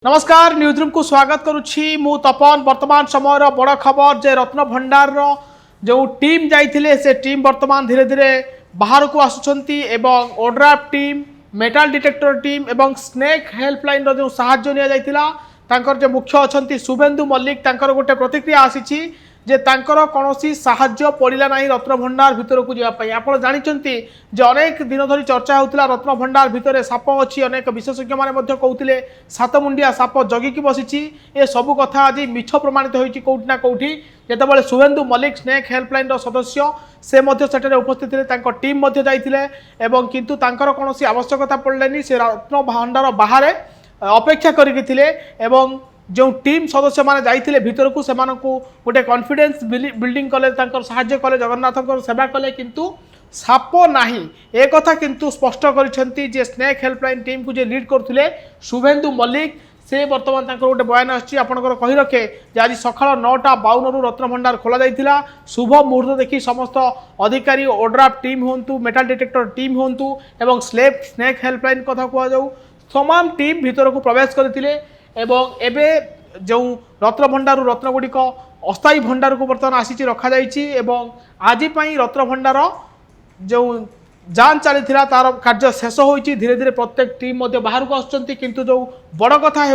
नमस्कार न्यूज़रूम को स्वागत करुच्ची मु तपन वर्तमान समय बड़ खबर जे रत्न भंडार जो टीम जाइथिले से टीम वर्तमान धीरे धीरे बाहर को आसुछंती एवं ODRAF team metal detector team एवं स्नेक हेल्पलाइन जो साहाय्य निया जाइथिला तांकर जे मुख्य अछंती शुभेन्दु मल्लिक तांकर गोटे प्रतिक्रिया आसीची जे तांकर कौनसी साहाय्य पड़िला नहीं रत्न भंडार भितर को जावाई। आप जानते जे अनेक दिन धरी चर्चा होता रत्न भंडार भितर साप अच्छी अनेक विशेषज्ञ मैंने कहते सात मुंडिया साप जगिकी बसी ए सबू कथा आज मिछ प्रमाणित होती कौटि ना कौटि जितेबाला शुभेन्दु मल्लिक स्नेक हेल्पलाइन सदस्य से उपस्थित थे टीम जाइए किंतु तांकर कौन आवश्यकता पड़े से रत्न भंडार बाहर अपेक्षा करके जो टीम सदस्य माने जाइथिले भितर को सेमान को गोटे कॉन्फिडेंस बिल्डिंग कले साहाय्य कले जगन्नाथ सेवा कले किंतु साप नाही ए कथा किंतु स्पष्ट करिसेंती जे स्नेक हेल्पलाइन टीम को जे लीड करथिले शुभेन्दु मल्लिक से वर्तमान तांकर गोटे बयान आछि आपनकर कहि रखे जे आज सकाळ 9:52 रु रत्न भंडार खोला जाइथिला शुभ मुहूर्त देखि समस्त अधिकारी ओड्राफ टीम होंतु मेटाल डिटेक्टर टीम होंतु एवं स्नेक हेल्पलाइन कथा कुआ जाऊ तमाम टीम भितर को प्रवेश करथिले एवं एबे जो रत्न भंडार रत्न गुड़िक अस्थायी भंडार को बर्तमान आसी रखा एवं आज रत्न भंडार जो जांच चली तार कार्य शेष हो धीरे धीरे प्रत्येक टीम बाहर को आसुँच किंतु जो बड़ कथा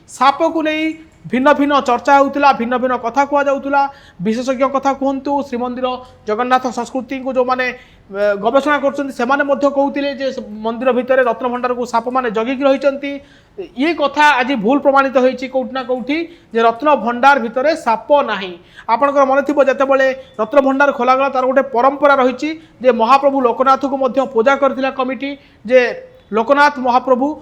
साप को नहीं भिन्न भिन्न चर्चा होता भिन्न भिन्न कथा कहला विशेषज्ञ कथा कहतु श्रीमंदिर जगन्नाथ संस्कृति को जो माने गवेषणा कहते मंदिर भितर रत्न भंडार को साप मैंने जगिकी रही ये कथा आज भूल प्रमाणित होती कौटि ना कौटि जे रत्न भंडार भितर साप नाही। आपनकर मन थी जितेबाला रत्न भंडार खोलागला तार गोटे परंपरा रही जे महाप्रभु लोकनाथ को पूजा करथिला कमिटी जे लोकनाथ महाप्रभु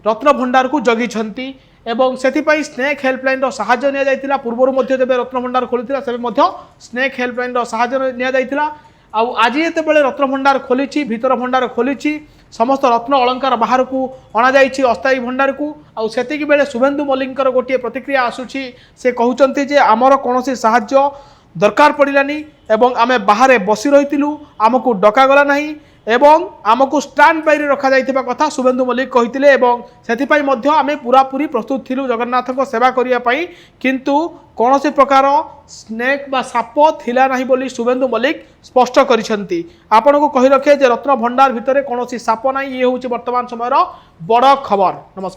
रत्न भंडार को जगिछंती एवं से स्नेक हेल्पलाइन साहाय्य निया जाइथिला पूर्व जब रत्न भंडार खोली से स्नेक हेल्पलाइन साहाय्य निया जाइथिला आज जितेबाला रत्न भंडार खोली भीतर भंडार खोली समस्त रत्न अलंकार बाहर को अणा जाइछि अस्थायी भंडार को आती बेले शुभेन्दु मल्लिकर गोटे प्रतिक्रिया आसुछि से कहते जे आमर कौन साहाय्य दरकार पड़ानी एवं आमे बाहर बसी रही आमको डकागला नहीं एवं आमको स्टैंड बाई रखा जाइथिबा कथा शुभेन्दु मल्लिक कहिथिले एवं सेथिपाई मध्य आमे पूरापूरी प्रस्तुत थिलु जगन्नाथ को सेवा करिया पाई किंतु कौनसी प्रकार स्नेक बा साप थिला नाही बोली शुभेन्दु मल्लिक स्पष्ट करिसेंती। आपण को कहि रखे जे रत्न भंडार भितरे कौनसी साप नाही ये होची वर्तमान समय बड़ खबर। नमस्कार।